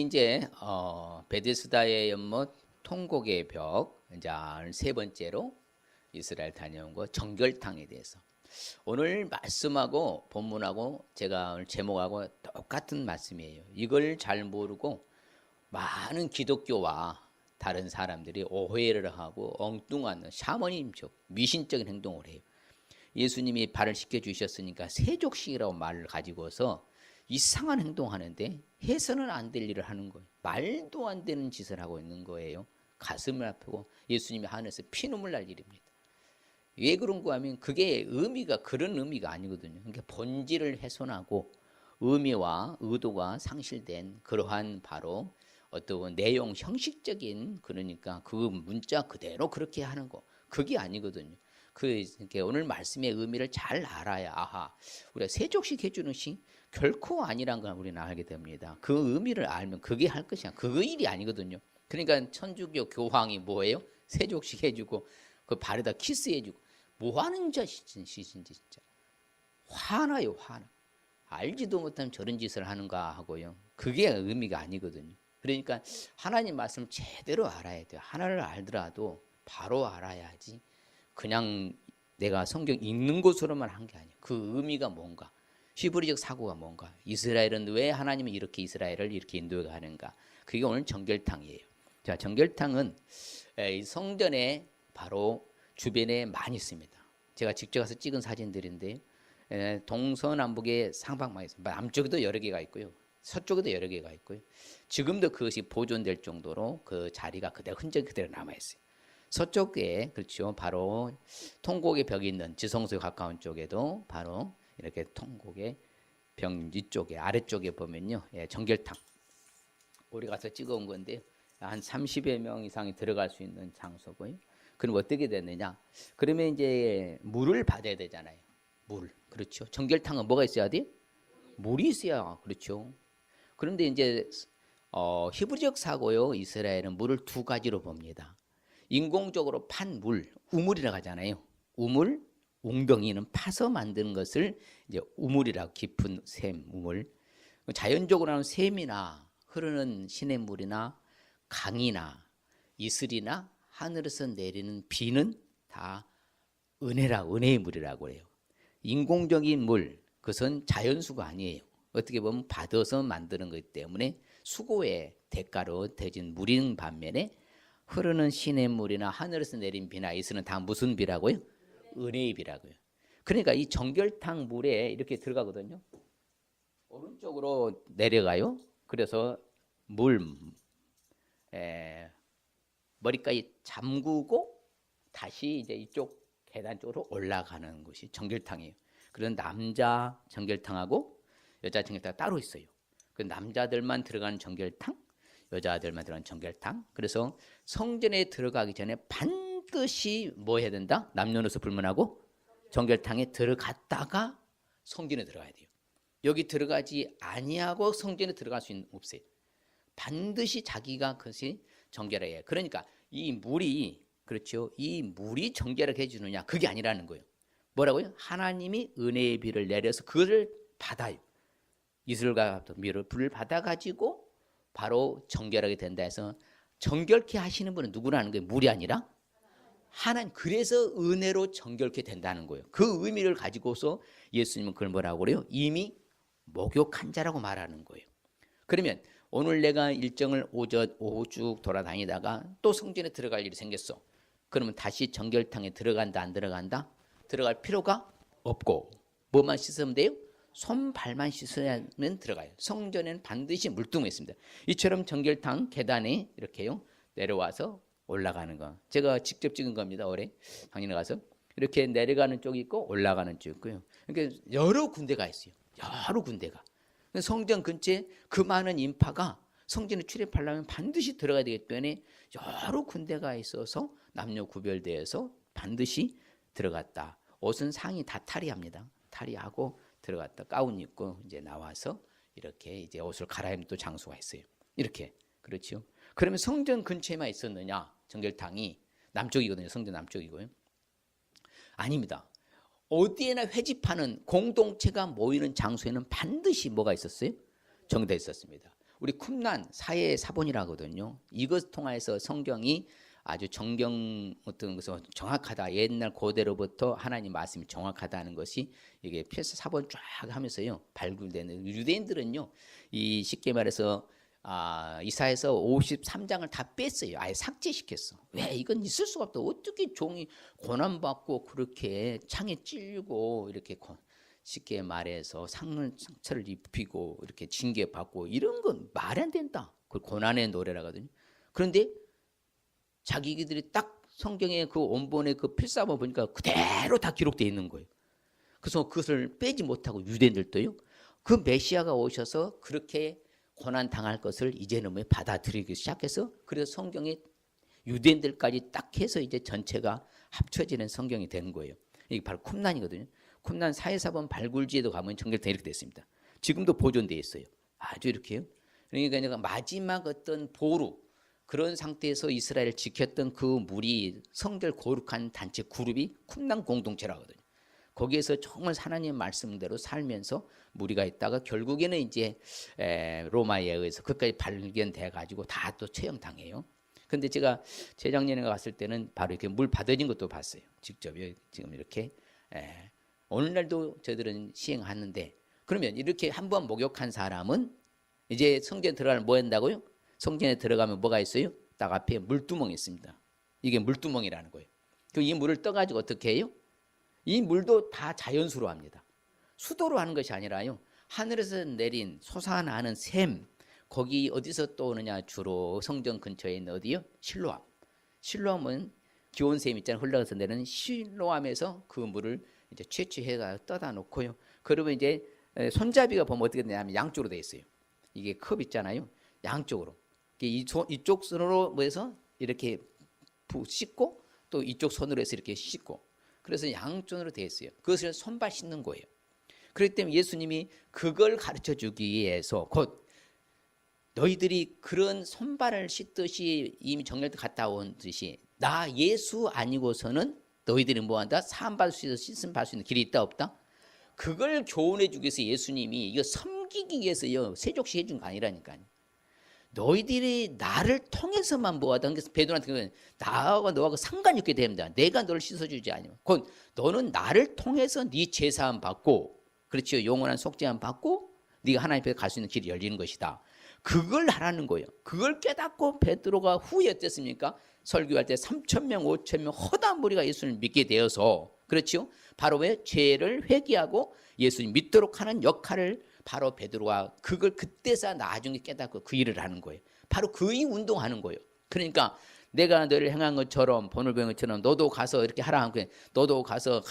이제 베데스다의 연못 통곡의 벽 이제 세 번째로 이스라엘 다녀온 거 정결탕에 대해서 오늘 말씀하고 본문하고 제가 오늘 제목하고 똑같은 말씀이에요. 이걸 잘 모르고 많은 기독교와 다른 사람들이 오해를 하고 엉뚱한 샤머니즘적 미신적인 행동을 해요. 예수님이 발을 씻겨 주셨으니까 세족식이라고 말을 가지고서 이상한 행동하는데 해서는 안 될 일을 하는 거예요. 말도 안 되는 짓을 하고 있는 거예요. 가슴을 아프고 예수님이 하늘에서 피눈물 날 일입니다. 왜 그런가 하면 그게 의미가 그런 의미가 아니거든요. 그러니까 본질을 훼손하고 의미와 의도가 상실된 그러한 바로 어떤 내용 형식적인 그러니까 그 문자 그대로 그렇게 하는 거 그게 아니거든요. 그러니까 오늘 말씀의 의미를 잘 알아야 아하 우리가 세족식 해주는 시 결코 아니란 걸 우리는 알게 됩니다. 그 의미를 알면 그게 할 것이야. 그 일이 아니거든요. 그러니까 천주교 교황이 뭐예요? 세족식 해주고 그 발에다 키스해주고 뭐 하는 짓인지 진짜 화나요. 화나. 알지도 못하면 저런 짓을 하는가 하고요. 그게 의미가 아니거든요. 그러니까 하나님 말씀을 제대로 알아야 돼요. 하나를 알더라도 바로 알아야지 그냥 내가 성경 읽는 것으로만 한 게 아니에요. 그 의미가 뭔가 히브리적 사고가 뭔가 이스라엘은 왜 하나님이 이렇게 이스라엘을 이렇게 인도해 가는가 그게 오늘 정결탕이에요. 자, 정결탕은 성전에 바로 주변에 많이 있습니다. 제가 직접 가서 찍은 사진들인데 동서남북에 상방만 있습니다. 남쪽에도 여러 개가 있고요. 서쪽에도 여러 개가 있고요. 지금도 그것이 보존될 정도로 그 자리가 그대로 흔적이 그대로 남아 있어요. 서쪽에 그렇죠. 바로 통곡의 벽이 있는 지성소에 가까운 쪽에도 바로 이렇게 통곡의 벽 이쪽에 아래쪽에 보면요. 정결탕. 우리 가서 찍어온 건데 한 30여 명 이상이 들어갈 수 있는 장소고요. 그럼 어떻게 됐느냐? 그러면 이제 물을 받아야 되잖아요. 물. 그렇죠. 정결탕은 뭐가 있어야 돼? 물이 있어야 그렇죠. 그런데 이제 히브리적 사고요. 이스라엘은 물을 두 가지로 봅니다. 인공적으로 판 물, 우물이라고 하잖아요. 우물, 웅덩이는 파서 만드는 것을 이제 우물이라고 깊은 샘, 우물. 자연적으로 하는 샘이나 흐르는 시냇물이나 강이나 이슬이나 하늘에서 내리는 비는 다 은혜의 물이라고 해요. 인공적인 물, 그것은 자연수가 아니에요. 어떻게 보면 받아서 만드는 것 때문에 수고의 대가로 대진 물인 반면에 흐르는 시냇물이나 하늘에서 내린 비나 이슬은 다 무슨 비라고요? 은혜의 비라고요. 그러니까 이 정결탕 물에 이렇게 들어가거든요. 오른쪽으로 내려가요. 그래서 머리까지 잠그고 다시 이제 이쪽 계단 쪽으로 올라가는 것이 정결탕이에요. 그런 남자 정결탕하고 여자 정결탕 따로 있어요. 그 남자들만 들어가는 정결탕, 여자들만 들어가는 정결탕. 그래서 성전에 들어가기 전에 반드시 뭐 해야 된다? 남녀노소 불문하고 정결탕에 들어갔다가 성전에 들어가야 돼요. 여기 들어가지 아니하고 성전에 들어갈 수 없어요. 반드시 자기가 그것이 정결해야 해요. 그러니까 이 물이 그렇죠. 이 물이 정결하게 해주느냐 그게 아니라는 거예요. 뭐라고요? 하나님이 은혜의 비를 내려서 그것을 받아요. 이슬과 미를 불을 받아가지고 바로 정결하게 된다 해서 정결케 하시는 분은 누구라는 거예요? 물이 아니라 하나님. 그래서 은혜로 정결케 된다는 거예요. 그 의미를 가지고서 예수님은 그걸 뭐라고 그래요? 이미 목욕한 자라고 말하는 거예요. 그러면 오늘 내가 일정을 오후 쭉 돌아다니다가 또 성전에 들어갈 일이 생겼어. 그러면 다시 정결탕에 들어간다 안 들어간다? 들어갈 필요가 없고 뭐만 씻으면 돼요? 손 발만 씻으면 들어가요. 성전에는 반드시 물동이 있습니다. 이처럼 정결탕 계단에 이렇게요 내려와서 올라가는 거. 제가 직접 찍은 겁니다. 올해 작년에 가서 이렇게 내려가는 쪽이 있고 올라가는 쪽이 있고요. 그러니까 여러 군데가 있어요. 여러 군데가. 성전 근처에 그 많은 인파가 성전에 출입하려면 반드시 들어가야 되기 때문에 여러 군데가 있어서 남녀 구별되어서 반드시 들어갔다. 옷은 상의 다 탈의합니다. 탈의하고 들어갔다 가운 입고 이제 나와서 이렇게 이제 옷을 갈아입는 또 장소가 있어요. 이렇게 그렇죠. 그러면 성전 근처에만 있었느냐? 정결탕이 남쪽이거든요. 성전 남쪽이고요. 아닙니다. 어디에나 회집하는 공동체가 모이는 장소에는 반드시 뭐가 있었어요? 정돼 있었습니다. 우리 쿰란 사회의 사본이라거든요. 이것 통해서 성경이 아주 정경 어떤 것은 정확하다. 옛날 고대로부터 하나님 말씀이 정확하다는 것이 이게 필수 사본 쫙 하면서요 발굴되는. 유대인들은요 이 쉽게 말해서 이사야서 53장을 다 뺐어요. 아예 삭제시켰어. 왜? 이건 있을 수가 없다. 어떻게 종이 고난받고 그렇게 창에 찔리고 이렇게 쉽게 말해서 상처를 입히고 이렇게 징계받고 이런 건 말이 안 된다. 그 고난의 노래라거든요. 그런데 자기들이 딱 성경의 그 원본의 그 필사본 보니까 그대로 다 기록되어 있는 거예요. 그래서 그것을 빼지 못하고 유대인들도요. 그 메시아가 오셔서 그렇게 고난 당할 것을 이제는 받아들이기 시작해서 그래서 성경에 유대인들까지 딱 해서 이제 전체가 합쳐지는 성경이 된 거예요. 이게 바로 쿰란이거든요. 쿰란 사회사본 발굴지에도 가면 정결탕 이렇게 되어 있습니다. 지금도 보존되어 있어요. 아주 이렇게요. 그러니까 마지막 어떤 보루 그런 상태에서 이스라엘을 지켰던 그 무리 성결 거룩한 단체 그룹이 쿰란 공동체라거든요. 거기에서 정말 하나님 말씀대로 살면서 무리가 있다가 결국에는 이제 로마에 의해서 그까지 발견돼 가지고 다 또 처형당해요. 근데 제가 재작년에 갔을 때는 바로 이렇게 물 받아진 것도 봤어요. 직접 지금 이렇게 오늘날도 저희들은 시행하는데 그러면 이렇게 한번 목욕한 사람은 이제 성전에 들어가면 뭐 한다고요? 성전에 들어가면 뭐가 있어요? 딱 앞에 물두멍이 있습니다. 이게 물두멍이라는 거예요. 이 물을 떠가지고 어떻게 해요? 이 물도 다 자연수로 합니다. 수도로 하는 것이 아니라요. 하늘에서 내린 솟아나는 샘, 거기 어디서 또 오느냐? 주로 성전 근처에 있는 어디요? 실로암. 실로암은 기온샘 있잖아요. 흘러가서 내리는 실로암에서 그 물을 이제 채취해가 떠다 놓고요. 그러면 이제 손잡이가 보면 어떻게 되냐면 양쪽으로 되어 있어요. 이게 컵 있잖아요. 양쪽으로. 이쪽 손으로 해서 이렇게 씻고 또 이쪽 손으로 해서 이렇게 씻고 그래서 양쪽으로 되어 있어요. 그것을 손발 씻는 거예요. 그렇기 때문에 예수님이 그걸 가르쳐 주기 위해서 곧 너희들이 그런 손발을 씻듯이 이미 정결도 갔다 온 듯이 나 예수 아니고서는 너희들이 뭐한다? 사함받을 수 있어 씻음 받을 수 있는 길이 있다 없다? 그걸 교훈해 주기 위해서 예수님이 이거 섬기기 위해서요 세족시 해준 거 아니라니까요. 너희들이 나를 통해서만 뭐하다. 그래서 베드로한테 나하고 너하고 상관이 없게 됩니다. 내가 너를 씻어주지 아니면 곧 너는 나를 통해서 네 제사함 받고 그렇죠. 영원한 속죄함 받고 네가 하나님 앞에 갈 수 있는 길이 열리는 것이다. 그걸 하라는 거예요. 그걸 깨닫고 베드로가 후에 어땠습니까? 설교할 때 3,000명 5,000명 허다한 무리가 예수를 믿게 되어서 그렇죠. 바로 왜 죄를 회개하고 예수님 믿도록 하는 역할을 바로 베드로가 그걸 그때서 나중에 깨닫고 그 일을 하는 거예요. 바로 그 이 운동하는 거예요. 그러니까 내가 너를 행한 것처럼 본을 보인 것처럼 너도 가서 이렇게 하라 하고 너도 가서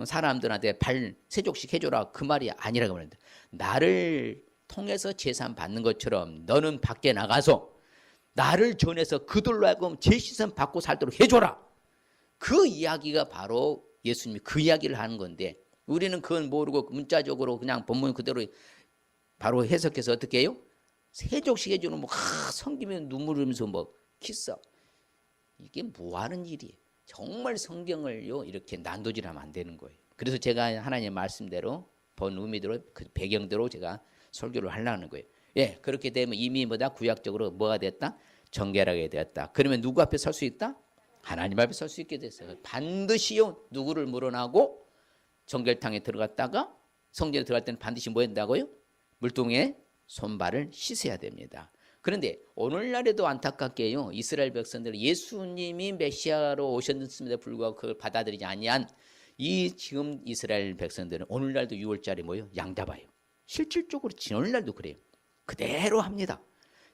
사람들한테 발 세족식 해줘라 그 말이 아니라고 그러는데 나를 통해서 제산 받는 것처럼 너는 밖에 나가서 나를 전해서 그들로 하여금 제시선 받고 살도록 해줘라. 그 이야기가 바로 예수님이 그 이야기를 하는 건데 우리는 그건 모르고 문자적으로 그냥 본문 그대로 바로 해석해서 어떻게 해요? 세족식 해주는 성기면 눈물 흘리면서 키스. 이게 뭐 하는 일이에요? 정말 성경을요 이렇게 난도질하면 안 되는 거예요. 그래서 제가 하나님의 말씀대로 본 의미대로 그 배경대로 제가 설교를 하려는 거예요. 예, 그렇게 되면 이미 구약적으로 뭐가 됐다? 정결하게 되었다. 그러면 누구 앞에 설 수 있다? 하나님 앞에 설 수 있게 됐어요. 반드시요 누구를 물어나고 정결탕에 들어갔다가 성전에 들어갈 때는 반드시 뭐 한다고요? 물통에 손발을 씻어야 됩니다. 그런데 오늘날에도 안타깝게요 이스라엘 백성들 예수님이 메시아로 오셨음에도 불구하고 그걸 받아들이지 아니한 이 지금 이스라엘 백성들은 오늘날도 6월절에 뭐요? 양 잡아요. 실질적으로 오늘날도 그래요. 그대로 합니다.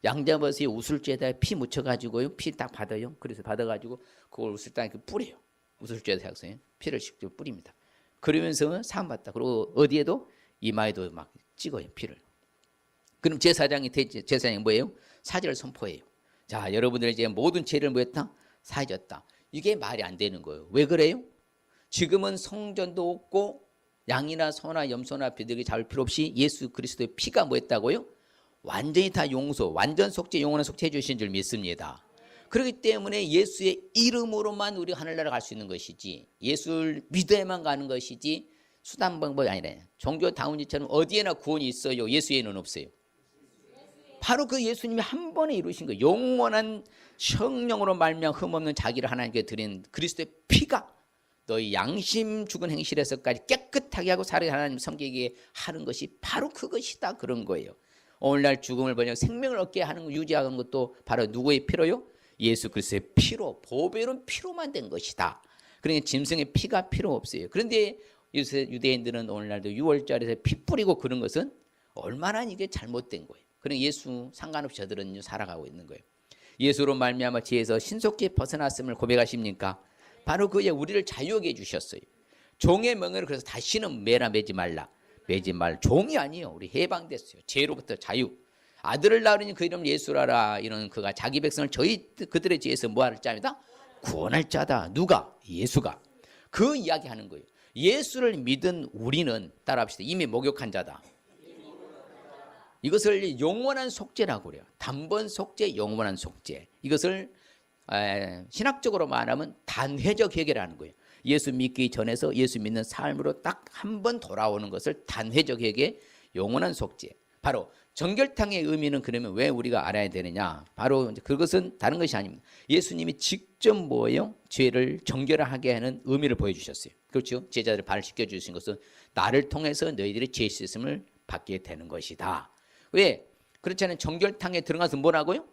양 잡아서 우슬주에다 피 묻혀가지고요 피 딱 받아요. 그래서 받아가지고 그걸 우슬땅에 뿌려요. 우슬주에다 작성해요. 피를 직접 뿌립니다. 그러면서 상 받다. 그리고 어디에도 이마에도 막 찍어요 피를. 그럼 제사장이 뭐예요? 사죄를 선포해요. 자, 여러분들 이제 모든 죄를 뭐했다? 사해졌다. 이게 말이 안 되는 거예요. 왜 그래요? 지금은 성전도 없고 양이나 소나 염소나 비둘기 잡을 필요 없이 예수 그리스도의 피가 뭐했다고요? 완전히 다 용서, 완전 속죄, 영원한 속죄해 주신 줄 믿습니다. 그렇기 때문에 예수의 이름으로만 우리가 하늘나라 갈 수 있는 것이지 예수를 믿어야만 가는 것이지 수단 방법이 아니라 종교 다운지처럼 어디에나 구원이 있어요. 예수에는 없어요. 바로 그 예수님이 한 번에 이루신 거예요. 영원한 성령으로 말미암아 흠없는 자기를 하나님께 드린 그리스도의 피가 너희 양심 죽은 행실에서까지 깨끗하게 하고 살아야 하나님 섬기게 하는 것이 바로 그것이다, 그런 거예요. 오늘날 죽음을 번역 생명을 얻게 하는 유지하는 것도 바로 누구의 피로요? 예수 그리스도의 피로, 보배로운 피로만 된 것이다. 그러니까 짐승의 피가 필요 없어요. 그런데 유대인들은 오늘날도 6월절에서 피 뿌리고 그런 것은 얼마나 이게 잘못된 거예요. 그러니까 예수 상관없이 저들은 살아가고 있는 거예요. 예수로 말미암아 죄에서 신속히 벗어났음을 고백하십니까? 바로 그에 우리를 자유하게 해주셨어요. 종의 명예를 그래서 다시는 매라 매지 말라. 매지 말 종이 아니에요. 우리 해방됐어요. 죄로부터 자유. 아들을 낳으니 그 이름 예수라라. 이런 그가 자기 백성을 그들의 죄에서 뭐할 자입니다? 구원할 자다. 누가? 예수가. 그 이야기하는 거예요. 예수를 믿은 우리는 따라합시다. 이미 목욕한 자다. 이것을 영원한 속죄라고 그래요. 단번 속죄, 영원한 속죄. 이것을 신학적으로 말하면 단회적 회개라는 거예요. 예수 믿기 전에서 예수 믿는 삶으로 딱 한 번 돌아오는 것을 단회적 회개, 영원한 속죄. 바로 정결탕의 의미는 그러면 왜 우리가 알아야 되느냐? 바로 그것은 다른 것이 아닙니다. 예수님이 직접 뭐예요? 죄를 정결하게 하는 의미를 보여주셨어요. 그렇죠? 제자들을 발을 씻겨주신 것은 나를 통해서 너희들이 죄 씻음을 받게 되는 것이다. 왜? 그렇잖아요. 정결탕에 들어가서 뭐라고요?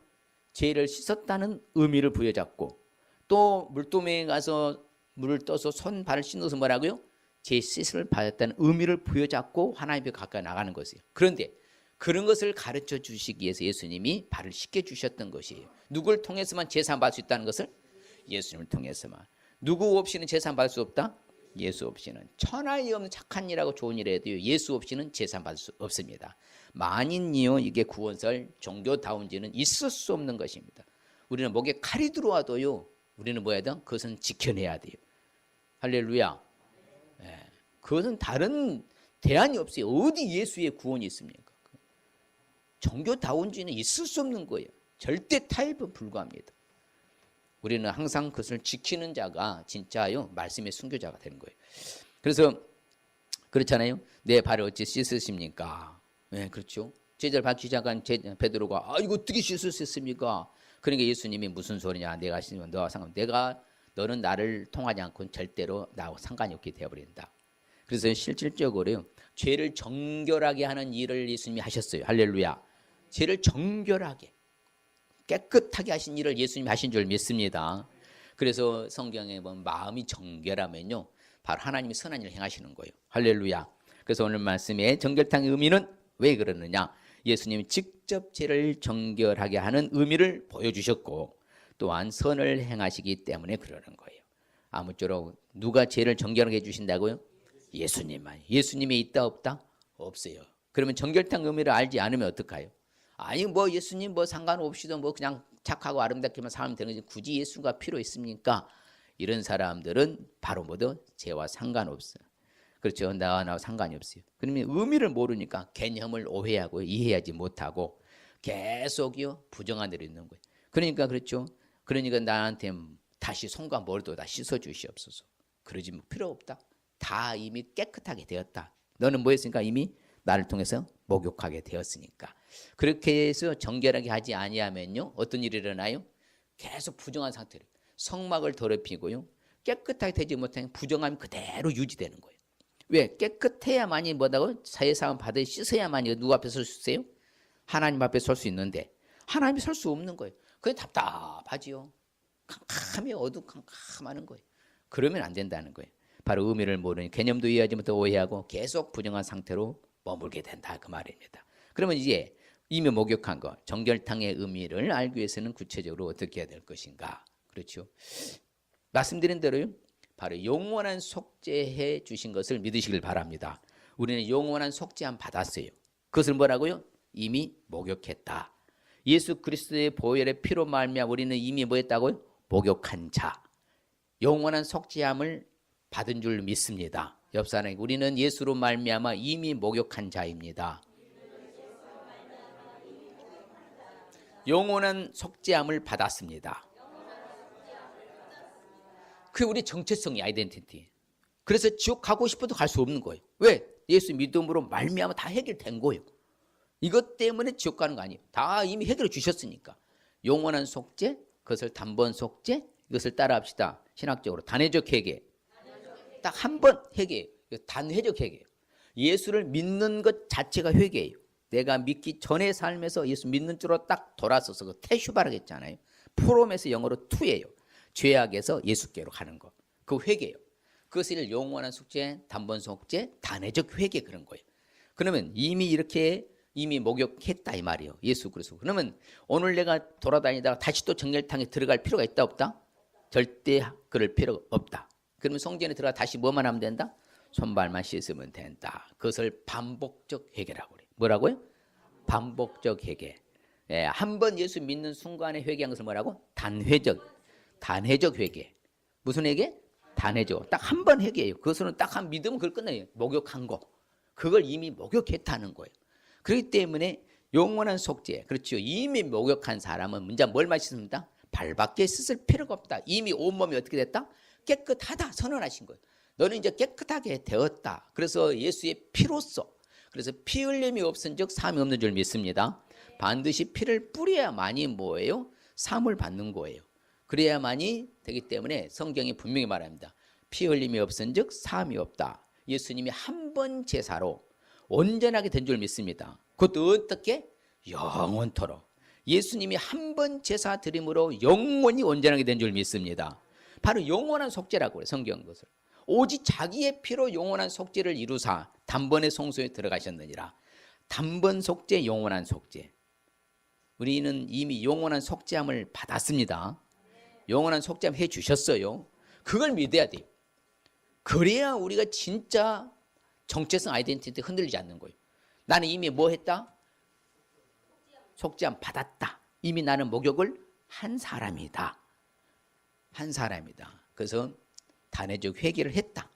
죄를 씻었다는 의미를 부여잡고 또 물도매에 가서 물을 떠서 손 발을 씻어서 뭐라고요? 죄 씻음을 받았다는 의미를 부여잡고 하나님 앞에 가까이 나가는 것이에요. 그런데 그런 것을 가르쳐 주시기 위해서 예수님이 발을 씻겨 주셨던 것이에요. 누구를 통해서만 제사함 받을 수 있다는 것을? 예수님을 통해서만. 누구 없이는 제사함 받을 수 없다? 예수 없이는. 천하에 없는 착한 일하고 좋은 일에도 예수 없이는 제사함 받을 수 없습니다. 만인이요 이게 구원설 종교다운지는 있을 수 없는 것입니다. 우리는 목에 칼이 들어와도요 우리는 뭐 해야 돼? 그것은 지켜내야 돼요. 할렐루야. 네. 그것은 다른 대안이 없어요. 어디 예수의 구원이 있습니까? 종교다운지는 있을 수 없는 거예요. 절대 타협은 불가합니다. 우리는 항상 그것을 지키는 자가 진짜요 말씀의 순교자가 되는 거예요. 그래서 그렇잖아요. 내 발을 어찌 씻으십니까? 네, 그렇죠. 제자를 밝히기 시작한 베드로가 이거 어떻게 씻을 수 있습니까? 그러니까 예수님이 무슨 소리냐? 내가 씻으면 너와 상관. 너는 나를 통하지 않고는 절대로 나하고 상관이 없게 되어버린다. 그래서 실질적으로요 죄를 정결하게 하는 일을 예수님이 하셨어요. 할렐루야. 죄를 정결하게 깨끗하게 하신 일을 예수님이 하신 줄 믿습니다. 그래서 성경에 보면 마음이 정결하면요 바로 하나님이 선한 일을 행하시는 거예요. 할렐루야. 그래서 오늘 말씀의 정결탕의 의미는 왜 그러느냐? 예수님이 직접 죄를 정결하게 하는 의미를 보여주셨고 또한 선을 행하시기 때문에 그러는 거예요. 아무쪼록 누가 죄를 정결하게 해주신다고요? 예수님만. 예수님이 있다 없다? 없어요. 그러면 정결탕 의미를 알지 않으면 어떡해요? 아니 뭐 예수님 뭐 상관없이도 뭐 그냥 착하고 아름답게만 살면 되는 거지 굳이 예수가 필요 있습니까? 이런 사람들은 바로 뭐든 죄와 상관없어요. 그렇죠. 나와 상관이 없어요. 그러면 의미를 모르니까 개념을 오해하고 이해하지 못하고 계속요 부정한 대로 있는 거예요. 그러니까 그렇죠. 그러니까 나한테 다시 손과 머리도 다 씻어 주시옵소서. 그러지 필요 없다. 다 이미 깨끗하게 되었다. 너는 뭐 했으니까 이미 나를 통해서 목욕하게 되었으니까. 그렇게 해서 정결하게 하지 아니하면요 어떤 일이 일어나요? 계속 부정한 상태로 성막을 더럽히고요 깨끗하게 되지 못하면 부정함이 그대로 유지되는 거예요. 왜? 깨끗해야만이 뭐다고? 사회사함 받아 씻어야만이 누구 앞에 설 수 있어요? 하나님 앞에 설 수 있는데 하나님이 설 수 없는 거예요. 그게 답답하지요. 캄캄해 어두컴컴하는 거예요. 그러면 안 된다는 거예요. 바로 의미를 모르니 개념도 이해하지 못하고 오해하고 계속 부정한 상태로 머물게 된다 그 말입니다. 그러면 이제 이미 목욕한 것 정결탕의 의미를 알기 위해서는 구체적으로 어떻게 해야 될 것인가? 그렇죠. 말씀드린 대로요. 바로 영원한 속죄해 주신 것을 믿으시길 바랍니다. 우리는 영원한 속죄함 받았어요. 그것을 뭐라고요? 이미 목욕했다. 예수 그리스도의 보혈의 피로 말미암아 우리는 이미 뭐 했다고요? 목욕한 자. 영원한 속죄함을 받은 줄 믿습니다. 옆 사람에게 우리는 예수로 말미암아 이미 목욕한 자입니다. 영원한 속죄함을 받았습니다. 그게 우리 정체성이 아이덴티티. 그래서 지옥 가고 싶어도 갈 수 없는 거예요. 왜? 예수 믿음으로 말미암아 다 해결된 거예요. 이것 때문에 지옥 가는 거 아니에요. 다 이미 해결해 주셨으니까. 영원한 속죄, 그것을 단번 속죄, 이것을 따라합시다. 신학적으로 단회적 회개. 딱 한 번 회개예요. 단회적 회개예요. 예수를 믿는 것 자체가 회개예요. 내가 믿기 전의 삶에서 예수 믿는 쪽으로 딱 돌아서서 그 테슈바라고 했잖아요. 프롬에서 영어로 투예요. 죄악에서 예수께로 가는 거. 그 회개예요. 그것을 영원한 속죄, 단번 속죄, 단회적 회개 그런 거예요. 그러면 이미 이렇게 이미 목욕했다 이 말이에요. 예수 그리스도. 그러면 오늘 내가 돌아다니다가 다시 또 정결탕에 들어갈 필요가 있다 없다? 절대 그럴 필요가 없다. 그러면 성전에 들어가 다시 뭐만 하면 된다? 손발만 씻으면 된다. 그것을 반복적 회개라고 그래요. 뭐라고요? 반복적 회개. 예, 한 번 예수 믿는 순간에 회개한 것을 뭐라고? 단회적 회개. 무슨 회개? 단회적. 딱 한 번 회개예요. 그것은 딱 한 믿으면 그걸 끝내요. 목욕한 거. 그걸 이미 목욕했다는 거예요. 그렇기 때문에 영원한 속죄. 그렇죠. 이미 목욕한 사람은 문제 뭘 마셨습니다? 발밖에 씻을 필요가 없다. 이미 온몸이 어떻게 됐다? 깨끗하다 선언하신 거예요. 너는 이제 깨끗하게 되었다. 그래서 예수의 피로써, 그래서 피 흘림이 없은 즉 사함이 없는 줄 믿습니다. 반드시 피를 뿌려야만이 뭐예요? 사함을 받는 거예요. 그래야만이 되기 때문에 성경이 분명히 말합니다. 피 흘림이 없은 즉 사함이 없다. 예수님이 한 번 제사로 온전하게 된 줄 믿습니다. 그것도 어떻게? 영원토록. 예수님이 한 번 제사 드림으로 영원히 온전하게 된 줄 믿습니다. 바로 영원한 속죄라고 해요. 성경 것을. 오직 자기의 피로 영원한 속죄를 이루사 단번에 성소에 들어가셨느니라. 단번 속죄, 영원한 속죄. 우리는 이미 영원한 속죄함을 받았습니다. 영원한 속죄함 해 주셨어요. 그걸 믿어야 돼요. 그래야 우리가 진짜 정체성 아이덴티티 흔들리지 않는 거예요. 나는 이미 뭐 했다? 속죄함 받았다. 이미 나는 목욕을 한 사람이다. 한 사람이다. 그래서 단회적 회개를 했다.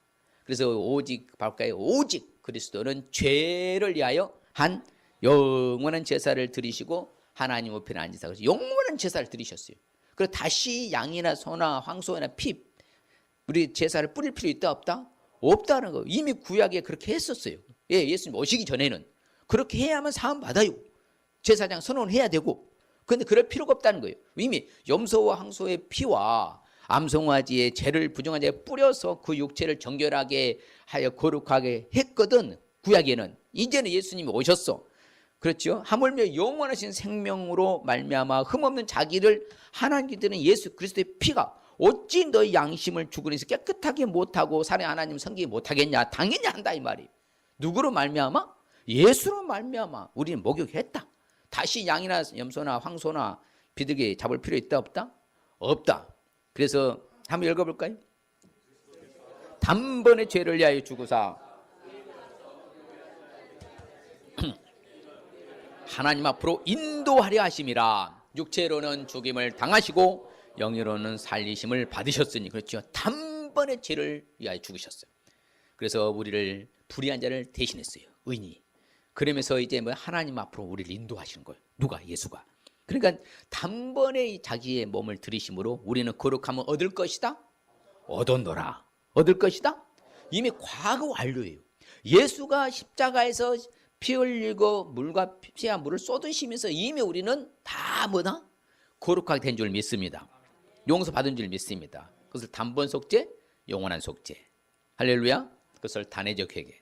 그래서 오직 바울까요? 오직 그리스도는 죄를 위하여 한 영원한 제사를 드리시고 하나님 앞에 앉으사 그래서 영원한 제사를 드리셨어요. 그래서 다시 양이나 소나 황소나 피 우리 제사를 뿌릴 필요 있다 없다? 없다는 거. 이미 구약에 그렇게 했었어요. 예, 예수님 오시기 전에는 그렇게 해야만 사함 받아요. 제사장 선언해야 되고. 그런데 그럴 필요가 없다는 거예요. 이미 염소와 황소의 피와 암송아지의 죄를 부정한 자에 뿌려서 그 육체를 정결하게 하여 거룩하게 했거든. 구약에는. 이제는 예수님이 오셨어. 그렇죠? 하물며 영원하신 생명으로 말미암아 흠없는 자기를 하나님께 드리는 예수 그리스도의 피가 어찌 너의 양심을 죽으리서 깨끗하게 못하고 살아의 하나님 섬기지 못하겠냐? 당연히 한다 이 말이에요. 누구로 말미암아? 예수로 말미암아 우리는 목욕했다. 다시 양이나 염소나 황소나 비둘기 잡을 필요 있다 없다? 없다. 그래서 한번 읽어볼까요? 단번에 죄를 위하여 죽으사 하나님 앞으로 인도하려 하심이라. 육체로는 죽임을 당하시고 영으로는 살리심을 받으셨으니. 그렇죠. 단번에 죄를 위하여 죽으셨어요. 그래서 우리를 불의한 자를 대신했어요. 의인이. 그러면서 이제 뭐 하나님 앞으로 우리를 인도하시는 거예요. 누가? 예수가. 그러니까 단번에 자기의 몸을 들이심으로 우리는 거룩함을 얻을 것이다. 얻었노라. 얻을 것이다. 이미 과거 완료예요. 예수가 십자가에서 피 흘리고 물과 피와 물을 쏟으시면서 이미 우리는 다 뭐다? 거룩하게 된 줄 믿습니다. 용서받은 줄 믿습니다. 그것을 단번 속죄, 영원한 속죄. 할렐루야. 그것을 단회적 회개.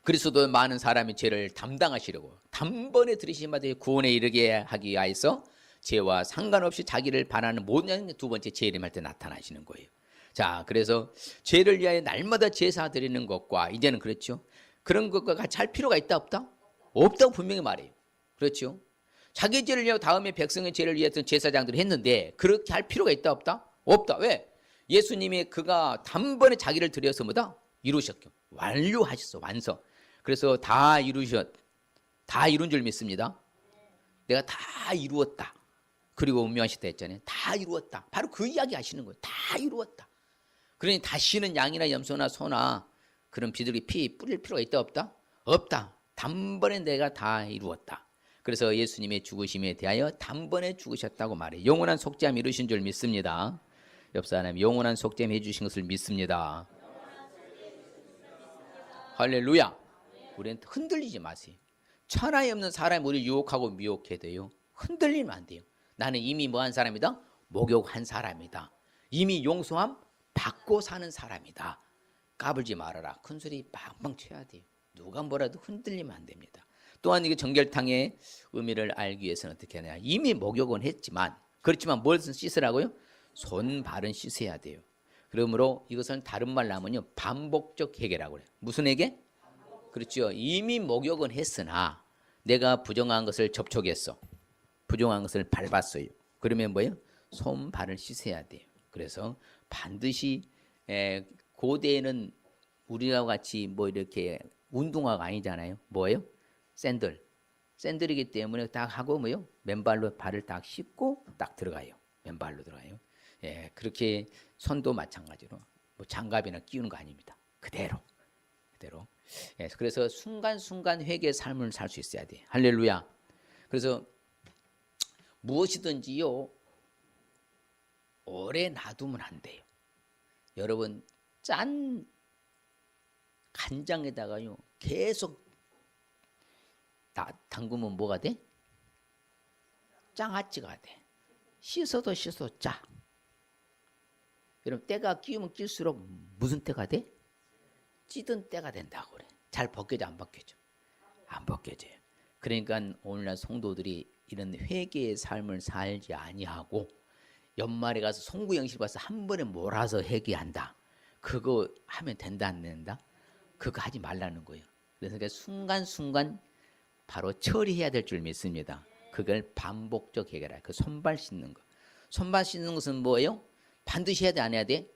그리스도 많은 사람이 죄를 담당하시려고 단번에 들이신 바에 구원에 이르게 하기 위하여서 죄와 상관없이 자기를 반하는 모든 두 번째 재림할 때 나타나시는 거예요. 자, 그래서 죄를 위하여 날마다 제사 드리는 것과 이제는 그렇죠. 그런 것과 같이 할 필요가 있다 없다? 없다고 분명히 말해요. 그렇죠. 자기 죄를 위하여 다음에 백성의 죄를 위해서 제사장들이 했는데 그렇게 할 필요가 있다 없다? 없다. 왜? 예수님이 그가 단번에 자기를 드려서 뭐다? 이루셨죠. 완료하셨어. 완성. 그래서 다 이룬 줄 믿습니다. 내가 다 이루었다. 그리고 운명하시다 했잖아요. 다 이루었다. 바로 그 이야기 하시는 거예요. 다 이루었다. 그러니 다시는 양이나 염소나 소나 그런 비둘기 피 뿌릴 필요가 있다 없다? 없다. 단번에 내가 다 이루었다. 그래서 예수님의 죽으심에 대하여 단번에 죽으셨다고 말해요. 영원한 속죄함 이루신 줄 믿습니다. 옆 사람 영원한 속죄함 해주신 것을 믿습니다. 할렐루야. 우리는 흔들리지 마세요. 천하에 없는 사람이 우리를 유혹하고 미혹해도요, 흔들리면 안 돼요. 나는 이미 뭐한 사람이다? 목욕한 사람이다. 이미 용서함 받고 사는 사람이다. 까불지 말아라. 큰소리 빵빵 쳐야 돼요. 누가 뭐라도 흔들리면 안 됩니다. 또한 이게 정결탕의 의미를 알기 위해서는 어떻게 하냐. 이미 목욕은 했지만, 그렇지만 뭘 씻으라고요? 손, 발은 씻어야 돼요. 그러므로 이것은 다른 말로 하면요, 반복적 회개라고 그래요. 무슨 회개? 그렇죠. 이미 목욕은 했으나 내가 부정한 것을 접촉했어. 부정한 것을 밟았어요. 그러면 뭐예요? 손, 발을 씻어야 돼요. 그래서 반드시 고대에는 우리와 같이 뭐 이렇게 운동화가 아니잖아요. 뭐예요? 샌들이기 때문에 딱 하고 뭐요? 맨발로 발을 딱 씻고 딱 들어가요. 맨발로 들어가요. 예, 그렇게 손도 마찬가지로 뭐 장갑이나 끼우는 거 아닙니다. 그대로. 예, 그래서 순간순간 회개의 삶을 살 수 있어야 돼. 할렐루야. 그래서 무엇이든지요, 오래 놔두면 안 돼요. 여러분, 짠 간장에다가요 계속 담그면 뭐가 돼? 장아찌가 돼. 씻어도 짜. 여러분, 때가 끼우면 낄수록 무슨 때가 돼? 찌든 때가 된다고 그래. 잘 벗겨져 안 벗겨져? 안 벗겨져요. 그러니까 오늘날 성도들이 이런 회개의 삶을 살지 아니하고 연말에 가서 송구영실 가서 한 번에 몰아서 회개한다. 그거 하면 된다 안 된다? 그거 하지 말라는 거예요. 그래서 순간순간 바로 처리해야 될 줄 믿습니다. 그걸 반복적 회개라. 그 손발 씻는 거. 손발 씻는 것은 뭐예요? 반드시 해야 돼 안 해야 돼?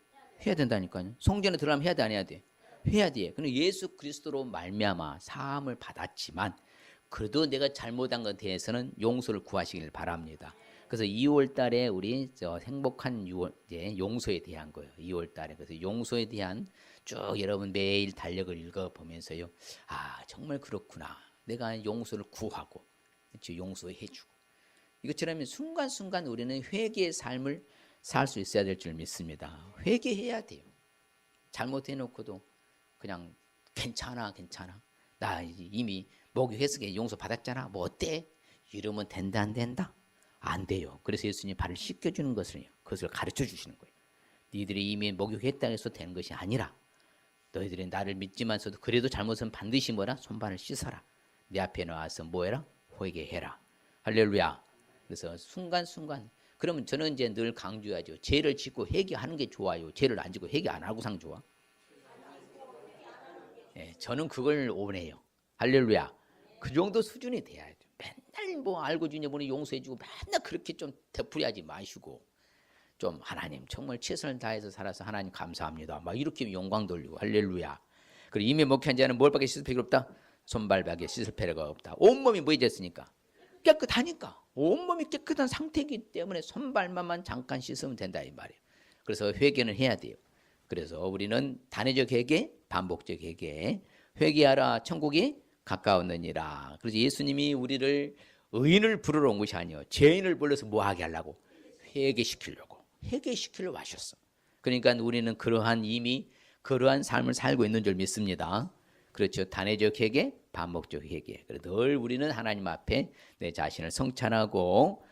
해야 된다니까요. 성전에 들어가면 해야 돼 안 해야 돼? 해야 돼. 근데 예수 그리스도로 말미암아 사함을 받았지만 그래도 내가 잘못한 것에 대해서는 용서를 구하시길 바랍니다. 그래서 2월 달에 우리 행복한 용서에 대한 거예요. 2월 달에. 그래서 용서에 대한 쭉 여러분 매일 달력을 읽어보면서요. 아, 정말 그렇구나. 내가 용서를 구하고 용서해 주고. 이것처럼 순간순간 우리는 회개의 삶을 살 수 있어야 될 줄 믿습니다. 회개해야 돼요. 잘못해놓고도 그냥 괜찮아. 나 이미 목욕했으니까 용서 받았잖아. 뭐 어때? 이러면 된다 안 된다? 안 돼요. 그래서 예수님이 발을 씻겨주는 그것을 가르쳐 주시는 거예요. 너희들이 이미 목욕했다 해서 되는 것이 아니라 너희들이 나를 믿지만서도 그래도 잘못은 반드시 뭐라? 손발을 씻어라. 내 앞에 나와서 뭐해라? 회개해라. 할렐루야. 그래서 순간순간. 그러면 저는 이제 늘 강조하죠. 죄를 짓고 회개하는 게 좋아요. 죄를 안 짓고 회개 안 하고상 좋아? 네, 저는 그걸 원해요. 할렐루야. 그 정도 수준이 돼야 돼요. 맨날 뭐 알고 주냐 보니 용서해주고 맨날 그렇게 좀 되풀이하지 마시고 좀 하나님 정말 최선을 다해서 살아서 하나님 감사합니다. 막 이렇게 영광 돌리고 할렐루야. 그리고 이미 목회한 자는 뭘밖에 씻을 필요가 없다? 손발밖에 씻을 필요가 없다. 온몸이 뭐해졌으니까? 깨끗하니까. 온몸이 깨끗한 상태이기 때문에 손발만 잠깐 씻으면 된다 이 말이에요. 그래서 회개는 해야 돼요. 그래서 우리는 단회적 회개, 반복적 회개. 회개하라 천국이 가까웠느니라. 그래서 예수님이 우리를 의인을 부르러 온 것이 아니에요. 죄인을 불러서 뭐 하게 하려고? 회개시키려고 하셨어. 그러니까 우리는 이미 그러한 삶을 살고 있는 줄 믿습니다. 그렇죠. 단회적 회개, 반복적 회개. 늘 우리는 하나님 앞에 내 자신을 성찬하고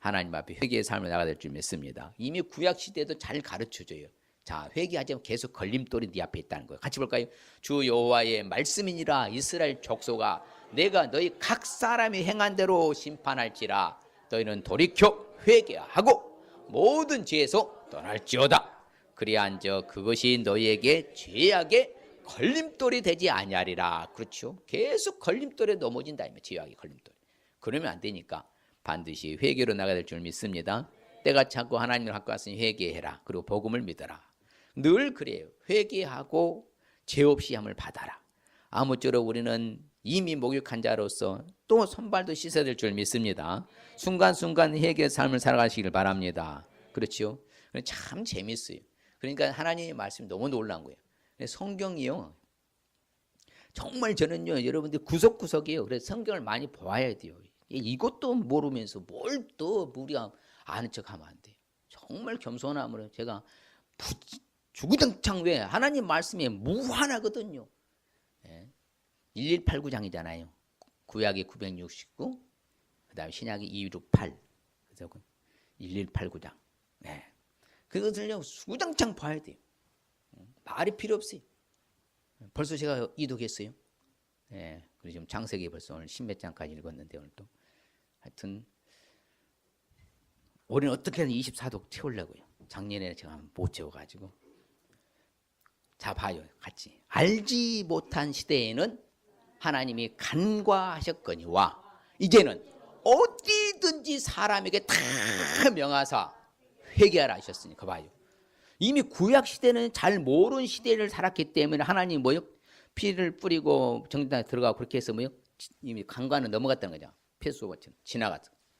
하나님 앞에 회개의 삶을 나가야 될 줄 믿습니다. 이미 구약 시대에도 잘 가르쳐줘요. 자, 회개하자면 계속 걸림돌이 네 앞에 있다는 거예요. 같이 볼까요? 주 여호와의 말씀이니라. 이스라엘 족속아, 내가 너희 각 사람이 행한 대로 심판할지라. 너희는 돌이켜 회개하고 모든 죄에서 떠날지어다. 그리한저 그것이 너희에게 죄악의 걸림돌이 되지 아니하리라. 그렇죠. 계속 걸림돌에 넘어진다. 죄악의 걸림돌. 그러면 안 되니까 반드시 회개로 나가야 될 줄 믿습니다. 때가 차고 하나님을 갖고 왔으니 회개해라. 그리고 복음을 믿어라. 늘 그래요. 회개하고 죄 없이 함을 받아라. 아무쪼록 우리는 이미 목욕한 자로서 또 손발도 씻어야 될 줄 믿습니다. 순간순간 회개의 삶을 살아가시길 바랍니다. 그렇죠. 참 재밌어요. 그러니까 하나님의 말씀이 너무 놀라운 거예요. 성경이요. 정말 저는요, 여러분들 구석구석이에요. 그래서 성경을 많이 보아야 돼요. 이것도 모르면서 뭘 또 우리가 아는 척하면 안 돼요. 정말 겸손함으로 제가 주구장창 왜 하나님 말씀이 무한하거든요. 1189장이잖아요. 구약이 969, 그다음에 신약이 268, 그래서 1189장. 네. 그것을요 수장창 봐야 돼요. 말이 필요 없어요. 벌써 제가 이독했어요. 네. 그리고 지금 창세기 벌써 오늘 십몇 장까지 읽었는데 오늘 또 하여튼 올해는 어떻게든 24독 채우려고요. 작년에 제가 못 채워가지고. 자 봐요 같이. 알지 못한 시대에는 하나님이 간과하셨거니와 이제는 어디든지 사람에게 다 명하사 회개하라 하셨으니 그 봐요. 이미 구약 시대는 잘 모르는 시대를 살았기 때문에 하나님 뭐요? 피를 뿌리고 정전에 들어가고 그렇게 해서 뭐요? 이미 간과는 넘어갔다는 거죠. 폐수가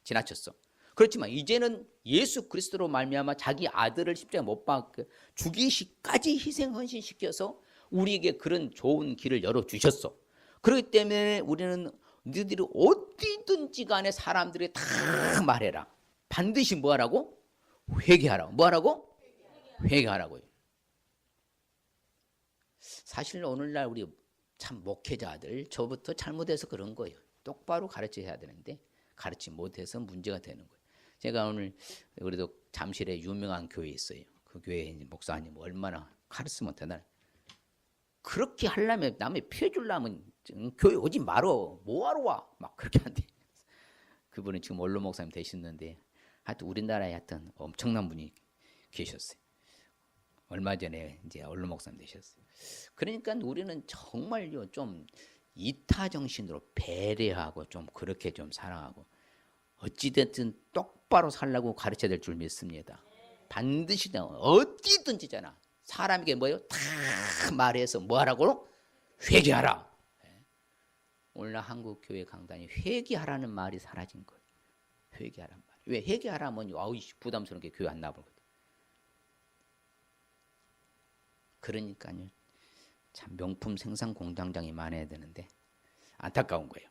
지나쳤어. 그렇지만 이제는 예수 그리스도로 말미암아 자기 아들을 십자가에 못 박게 죽이시까지 희생 헌신시켜서 우리에게 그런 좋은 길을 열어주셨어. 그렇기 때문에 우리는 너희들이 어디든지 간에 사람들이 다 말해라. 반드시 뭐하라고? 회개하라고. 뭐하라고? 회개하라고요. 사실 오늘날 우리 참 목회자들 저부터 잘못해서 그런 거예요. 똑바로 가르쳐야 되는데 가르치 못해서 문제가 되는 거예요. 제가 오늘 그래도 잠실에 유명한 교회 있어요. 그 교회 목사님 얼마나 카리스마 대단. 그렇게 하려면 남의 피해 주려면 교회 오지 말어. 뭐하러 와? 막 그렇게 한대. 그분은 지금 원로 목사님 되셨는데 하여튼 우리나라에 하여튼 엄청난 분이 계셨어요. 얼마 전에 이제 원로 목사님 되셨어요. 그러니까 우리는 정말요 좀 이타 정신으로 배려하고 좀 그렇게 좀 살아가고 어찌됐든 똑바로 살라고 가르쳐야 될 줄 믿습니다. 반드시 어디든지잖아. 사람에게 뭐요? 다 말해서 뭐하라고? 회개하라. 오늘날 한국 교회 강단이 회개하라는 말이 사라진 거예요. 회개하라는 말. 왜 회개하라면 아우 부담스럽게 교회 안 나오거든. 그러니까요. 참 명품 생산 공장장이 많아야 되는데 안타까운 거예요.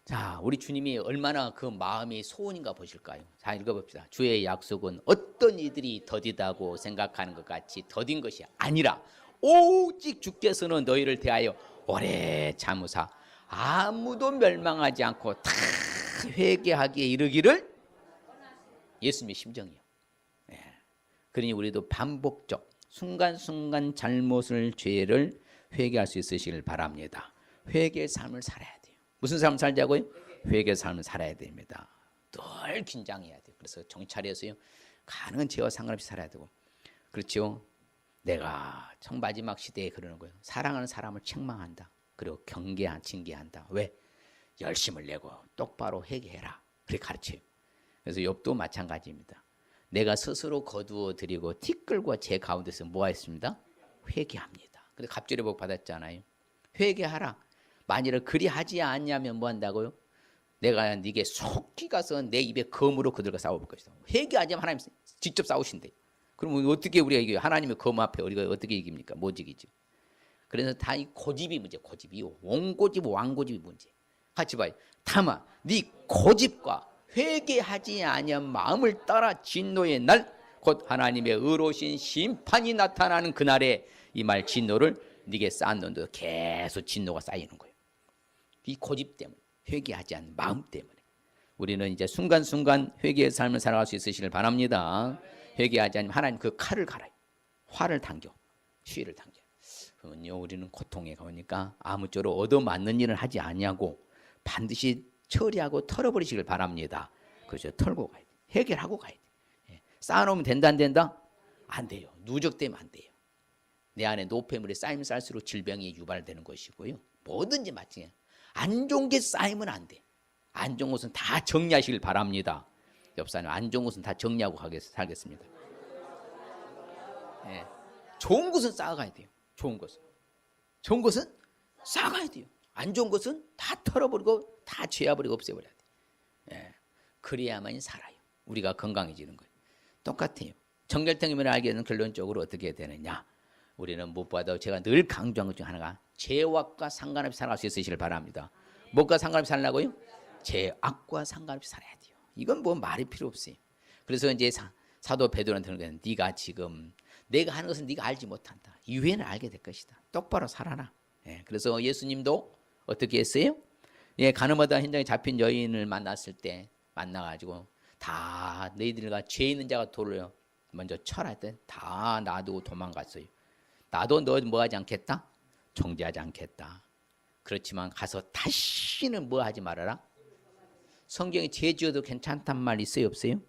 자, 우리 주님이 얼마나 그 마음이 소원인가 보실까요? 자, 읽어봅시다. 주의 약속은 어떤 이들이 더디다고 생각하는 것 같이 더딘 것이 아니라 오직 주께서는 너희를 대하여 오래 참으사 아무도 멸망하지 않고 다 회개하기에 이르기를 예수님의 심정이요. 예. 그러니 우리도 반복적 순간순간 잘못을 죄를 회개할 수 있으시길 바랍니다. 회개의 삶을 살아야 돼요. 무슨 삶을 살자고요? 회개의 삶을 살아야 됩니다. 늘 긴장해야 돼요. 그래서 정찰해서요 가능한 죄와 상관없이 살아야 되고 그렇죠. 내가 청 마지막 시대에 그러는 거예요. 사랑하는 사람을 책망한다. 그리고 징계한다. 왜? 열심을 내고 똑바로 회개해라. 그렇게 가르쳐요. 그래서 욥도 마찬가지입니다. 내가 스스로 거두어 드리고 티끌과 제 가운데서 뭐 했습니다? 회개합니다. 그래서 갑절의 복 받았잖아요. 회개하라. 만일에 그리 하지 않냐면 뭐 한다고요? 내가 네게 속히 가서 내 입에 검으로 그들과 싸워볼 것이다. 회개하지 않으면 하나님 직접 싸우신대. 그럼 어떻게 우리가 이겨요? 하나님의 검 앞에 우리가 어떻게 이깁니까? 못 이기죠. 그래서 다 이 고집이 문제, 고집이 원고집, 왕고집이 문제. 같이 봐요. 다만 네 고집과 회개하지 아니한 마음을 따라 진노의 날 곧 하나님의 의로우신 심판이 나타나는 그날에 이 말 진노를 네게 쌓는데 계속 진노가 쌓이는 거예요. 이 고집 때문에 회개하지 않는 마음 때문에 우리는 이제 순간순간 회개의 삶을 살아갈 수 있으시길 바랍니다. 회개하지 않으면 하나님 그 칼을 갈아요. 화를 당겨, 시위를 당겨. 그러면요 우리는 고통에 가니까 아무쪼록 얻어맞는 일을 하지 아니하고 반드시 처리하고 털어버리시길 바랍니다. 그렇죠. 털고 가야 돼. 해결하고 가야 돼. 쌓아놓으면 된다 안 된다? 안 돼요. 누적되면 안 돼요. 내 안에 노폐물이 쌓이면 쌓일수록 질병이 유발되는 것이고요. 뭐든지 마찬가지예요. 안 좋은 게 쌓이면 안 돼. 안 좋은 것은 다 정리하시길 바랍니다. 옆사님 안 좋은 것은 다 정리하고 살겠습니다. 네. 좋은 것은 쌓아가야 돼요. 좋은 것은 쌓아가야 돼요. 안 좋은 것은 다 털어버리고 다 죄어버리고 없애버려야 돼요. 네. 그래야만 살아요. 우리가 건강해지는 거예요. 똑같아요. 정결성이면 알게 되는 결론적으로 어떻게 되느냐. 우리는 무엇보다도 제가 늘 강조한 것 중 하나가 죄악과 상관없이 살아갈 수 있으시길 바랍니다. 뭐가 상관없이 살라고요? 죄악과 상관없이 살아야 돼요. 이건 뭐 말이 필요 없어요. 그래서 이제 사도 베드로한테 그러는 네가 지금 내가 하는 것은 네가 알지 못한다. 이후에는 알게 될 것이다. 똑바로 살아라. 예, 그래서 예수님도 어떻게 했어요? 예, 가늠하다 현장에 잡힌 여인을 만났을 때 만나가지고 다 너희들과 죄 있는 자가 돌을 먼저 쳐라 했더니 다 놔두고 도망갔어요. 나도 너 뭐하지 않겠다? 정죄하지 않겠다. 그렇지만 가서 다시는 뭐하지 말아라. 성경에 죄 지어도 괜찮단 말 있어요 없어요?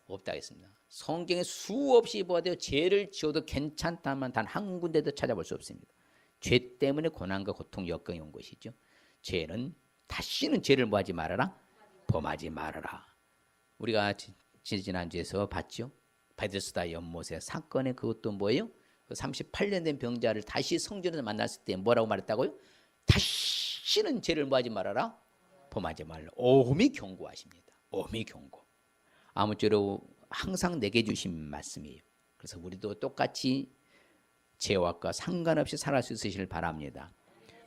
없다 했습니다. 성경에 수없이 보아도 죄를 지어도 괜찮다만 단 한 군데도 찾아볼 수 없습니다. 죄 때문에 고난과 고통 역경이 온 것이죠. 죄는 다시는 죄를 뭐하지 말아라? 범하지 말아라. 우리가 지난주에서 봤죠. 베데스다 연못의 사건의 그것도 뭐예요? 38년 된 병자를 다시 성전에서 만났을 때 뭐라고 말했다고요? 다시는 죄를 뭐하지 말아라? 범하지 말라. 오미 경고하십니다. 오미 경고. 아무쪼록 항상 내게 주신 말씀이에요. 그래서 우리도 똑같이 죄악과 상관없이 살아갈 수 있으시길 바랍니다.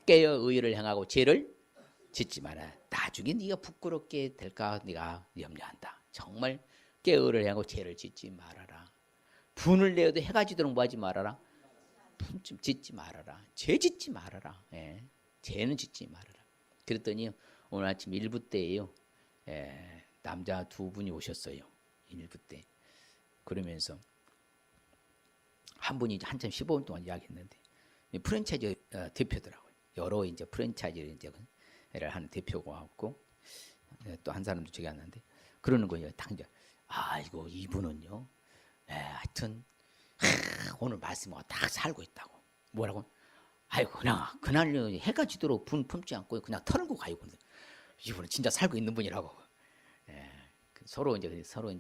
깨어 의를 행하고 죄를 짓지 마라. 나중에 네가 부끄럽게 될까 네가 염려한다. 정말 깨어 의를 행하고 죄를 짓지 말아라. 분을 내어도 해가 지도록 뭐하지 말아라. 분 좀 짓지 말아라. 죄 짓지 말아라. 예. 죄는 짓지 말아라. 그랬더니 오늘 아침 1부 때예요. 예. 남자 두 분이 오셨어요. 1부 때. 그러면서 한 분이 이제 한참 15분 동안 이야기했는데 프랜차이즈 대표더라고요. 여러 이제 프랜차이즈를 이제 하는 대표가 왔고 또 한 사람도 저기 왔는데 그러는 거예요. 당장 이거 이분은요. 하여튼 오늘 말씀 딱 살고 있다고. 뭐라고? 그날 해가 지도록 분 품지 않고 그냥 털고 가요. 이분은 진짜 살고 있는 분이라고. 서로 이제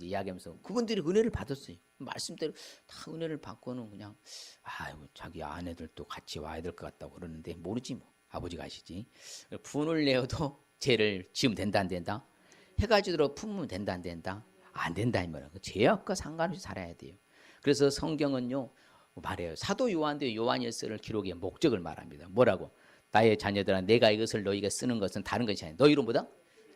이야기하면서 그분들이 은혜를 받았어요. 말씀대로 다 은혜를 받고는 그냥 자기 아내들도 같이 와야 될 것 같다고 그러는데 모르지 뭐. 아버지가 아시지. 분을 내어도 죄를 지으면 된다 안 된다? 해가 지도록 품으면 된다 안 된다? 안 된다 이 말이야. 죄악과 상관없이 살아야 돼요. 그래서 성경은요 말해요. 사도 요한도 요한일서를 기록의 목적을 말합니다. 뭐라고? 나의 자녀들아 내가 이것을 너희에게 쓰는 것은 다른 것이 아니라 너희로 보다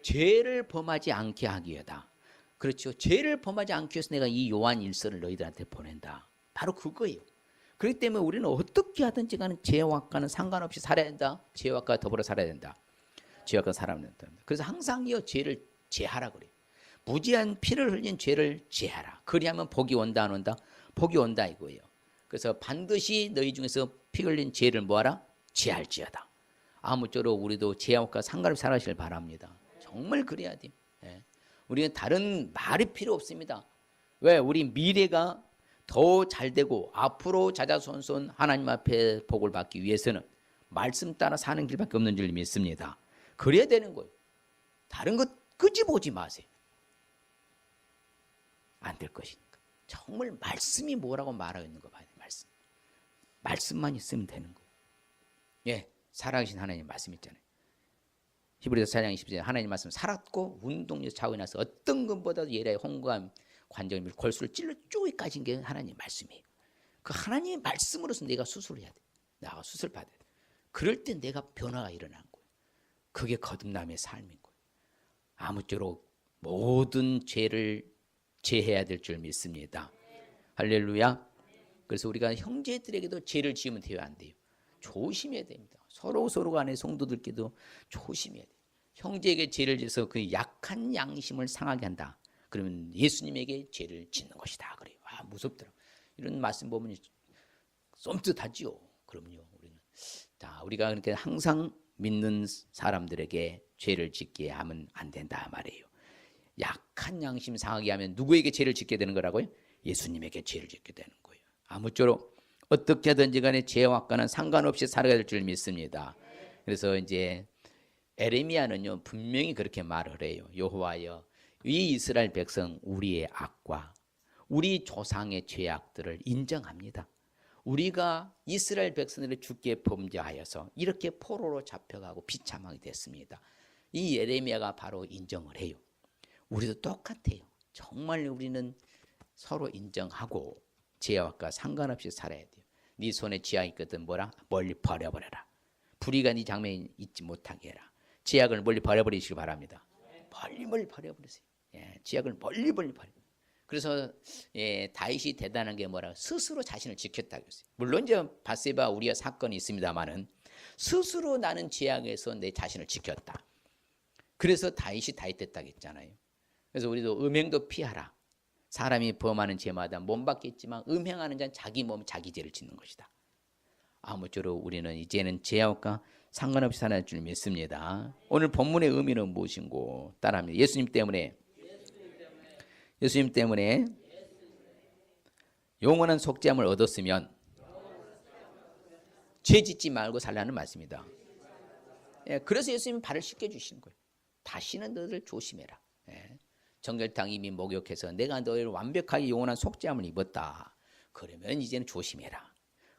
죄를 범하지 않게 하기 위하다. 그렇죠. 죄를 범하지 않기 위해서 내가 이 요한일서를 너희들한테 보낸다. 바로 그거예요. 그렇기 때문에 우리는 어떻게 하든지 간에 죄악과는 상관없이 살아야 된다. 죄악과 더불어 살아야 된다. 죄악과 살아야 된다. 그래서 항상요 죄를 제하라 그래요. 무지한 피를 흘린 죄를 제하라. 그리하면 복이 온다 안 온다? 복이 온다 이거예요. 그래서 반드시 너희 중에서 피 흘린 죄를 뭐하라? 제할지어다. 아무쪼록 우리도 죄악과 상관없이 살아가시길 바랍니다. 정말 그래야 돼요. 우리는 다른 말이 필요 없습니다. 왜? 우리 미래가 더 잘되고 앞으로 자자손손 하나님 앞에 복을 받기 위해서는 말씀 따라 사는 길밖에 없는 줄 믿습니다. 그래야 되는 거예요. 다른 것 끄집어오지 마세요. 안 될 것이니까. 정말 말씀이 뭐라고 말하고 있는 거 봐야 돼요. 말씀만 있으면 되는 거예요. 예, 살아계신 하나님 말씀 있잖아요. 히브리서 4장 20절 하나님 말씀 살았고 운동에서 자고 나서 어떤 것보다도 예라의 홍고함 관절을 밀고 골수를 찔러 쪼개 까진 게 하나님 말씀이에요. 그 하나님의 말씀으로서 내가 수술을 해야 돼. 나가 수술 받아야 돼. 그럴 때 내가 변화가 일어나는 거예요. 그게 거듭남의 삶인 거예요. 아무쪼록 모든 죄를 제해야 될 줄 믿습니다. 할렐루야. 그래서 우리가 형제들에게도 죄를 지으면 돼요 안 돼요? 조심해야 됩니다. 서로 간에 성도들께도 조심해야 돼요. 형제에게 죄를 지어서 그 약한 양심을 상하게 한다. 그러면 예수님에게 죄를 짓는 것이다. 그래요. 무섭더라고요. 이런 말씀 보면 쏨뜻하지요. 그럼요. 우리가 그러니까 항상 믿는 사람들에게 죄를 짓게 하면 안 된다 말이에요. 약한 양심 상하게 하면 누구에게 죄를 짓게 되는 거라고요? 예수님에게 죄를 짓게 되는 거예요. 아무쪼록 어떻게 하든지 간에 죄악과는 상관없이 살아야 될 줄 믿습니다. 그래서 이제 에레미야는요 분명히 그렇게 말을 해요. 여호와여 이 이스라엘 백성 우리의 악과 우리 조상의 죄악들을 인정합니다. 우리가 이스라엘 백성들을 주께 범죄하여서 이렇게 포로로 잡혀가고 비참하게 됐습니다. 이 예레미야가 바로 인정을 해요. 우리도 똑같아요. 정말 우리는 서로 인정하고 죄악과 상관없이 살아야 돼요. 네 손에 죄악이 있거든 뭐라? 멀리 버려버려라. 불의가 네 장면에 있지 못하게 해라. 죄악을 멀리 버려버리시기 바랍니다. 멀리 버려버리세요. 죄악을 멀리 버려. 그래서 다윗이 대단한 게 뭐라? 스스로 자신을 지켰다고 했어요. 물론 이제 밧세바 우리와 사건이 있습니다만은 스스로 나는 죄악에서 내 자신을 지켰다. 그래서 다윗이 다윗됐다고 했잖아요. 그래서 우리도 음행도 피하라. 사람이 범하는 죄마다 몸 받겠지만 음행하는 자는 자기 몸 자기 죄를 짓는 것이다. 아무쪼록 우리는 이제는 죄악과 상관없이 살아날 줄 믿습니다. 오늘 본문의 의미는 무엇인고 따라합니다. 예수님 때문에 영원한 속죄함을 얻었으면 죄 짓지 말고 살라는 말씀입니다. 예, 그래서 예수님은 발을 씻겨주시는 거예요. 다시는 너를 조심해라. 예, 정결탕 이미 목욕해서 내가 너를 완벽하게 영원한 속죄함을 입었다. 그러면 이제는 조심해라.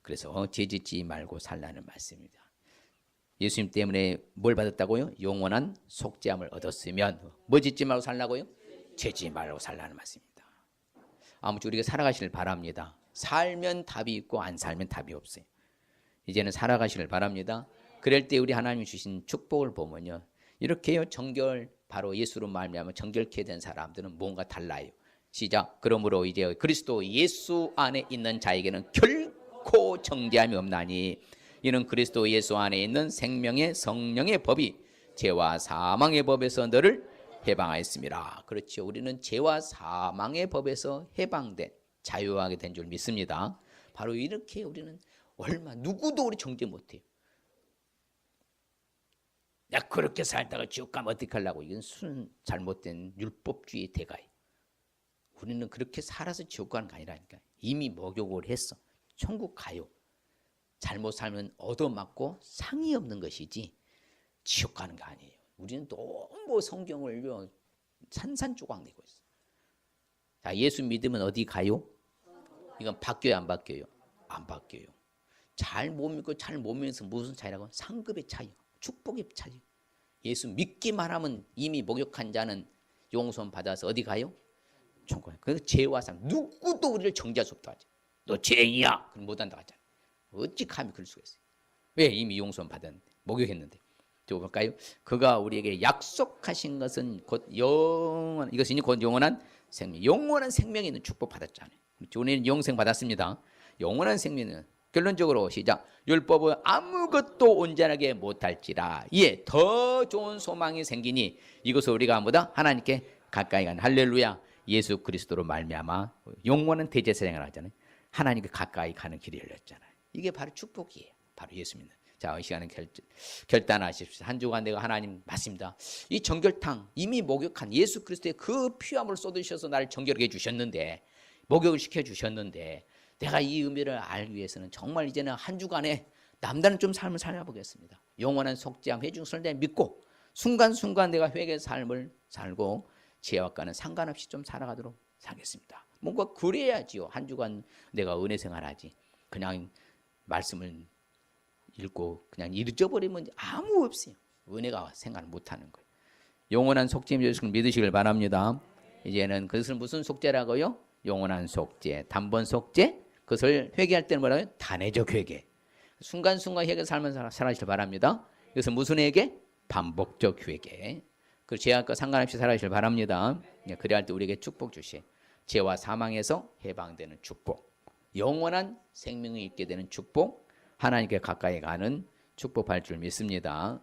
그래서 죄 짓지 말고 살라는 말씀입니다. 예수님 때문에 뭘 받았다고요? 영원한 속죄함을 얻었으면 뭐 짓지 말고 살라고요? 죄 짓지 말고 살라는 말씀입니다. 아무쪼록 우리가 살아가시길 바랍니다. 살면 답이 있고 안 살면 답이 없어요. 이제는 살아가시길 바랍니다. 그럴 때 우리 하나님이 주신 축복을 보면요, 이렇게요 정결 바로 예수로 말미암아 정결케 된 사람들은 뭔가 달라요. 시작. 그러므로 이제 그리스도 예수 안에 있는 자에게는 결코 정죄함이 없나니 이는 그리스도 예수 안에 있는 생명의 성령의 법이 죄와 사망의 법에서 너를 해방하였습니다. 그렇죠. 우리는 죄와 사망의 법에서 해방된 자유하게 된 줄 믿습니다. 바로 이렇게 우리는 누구도 우리 정죄 못해요. 야 그렇게 살다가 지옥 가면 어떻게 하려고. 이건 잘못된 율법주의 대가예요. 우리는 그렇게 살아서 지옥 가는 게 아니라니까. 이미 목욕을 했어. 천국 가요. 잘못 살면 얻어맞고 상이 없는 것이지 지옥 가는 게 아니에요. 우리는 너무 성경을 산산조각 내고 있어요. 자, 예수 믿으면 어디 가요? 이건 바뀌어요 안 바뀌어요? 안 바뀌어요. 잘 못 믿고 잘 못 믿어서 무슨 차이라고? 상급의 차이, 축복의 차이. 예수 믿기만 하면 이미 목욕한 자는 용서를 받아서 어디 가요? 천국 가요. 그래서 죄와 상 누구도 우리를 정죄할 수 없다 하죠. 너 죄인이야. 그럼 못한다 하잖아요. 어찌 감히 그럴 수가 있어요. 왜? 이미 용서를 받았는데 목욕했는데. 저 볼까요? 그가 우리에게 약속하신 것은 곧 이것이니 곧 영원한 생명. 영원한 생명이 있는 축복 받았잖아요. 우리는 영생 받았습니다. 영원한 생명은 결론적으로 시작. 율법은 아무것도 온전하게 못할지라 이에 더 좋은 소망이 생기니 이것을 우리가 뭐다? 하나님께 가까이 가는 할렐루야. 예수 그리스도로 말미암아 영원한 대제사장을 하잖아요. 하나님께 가까이 가는 길이 열렸잖아요. 이게 바로 축복이에요. 바로 예수 믿는. 자, 이 시간에 결단하십시오. 한 주간 내가 하나님 맞습니다. 이 정결탕 이미 목욕한 예수 그리스도의 그 피함을 쏟으셔서 나를 정결하게 해주셨는데 목욕을 시켜주셨는데 내가 이 의미를 알기 위해서는 정말 이제는 한 주간에 남다른 좀 삶을 살아보겠습니다. 영원한 속죄함 회중 설대 믿고 순간순간 내가 회개의 삶을 살고 죄와과는 상관없이 좀 살아가도록 하겠습니다. 뭔가 그래야지요. 한 주간 내가 은혜 생활하지. 그냥 말씀을 읽고 그냥 잊어버리면 아무 없어요. 은혜가 생활 못하는 거예요. 영원한 속죄 예수를 믿으시길 바랍니다. 이제는 그것을 무슨 속죄라고요? 영원한 속죄, 단번 속죄. 그것을 회개할 때는 뭐라고요? 단회적 회개. 순간순간 회개 살면서 살아가시길 바랍니다. 이것은 무슨 회개? 반복적 회개. 그 죄악과 상관없이 살아가시길 바랍니다. 그래야 할 때 우리에게 축복 주시. 죄와 사망에서 해방되는 축복, 영원한 생명이 있게 되는 축복, 하나님께 가까이 가는 축복할 줄 믿습니다.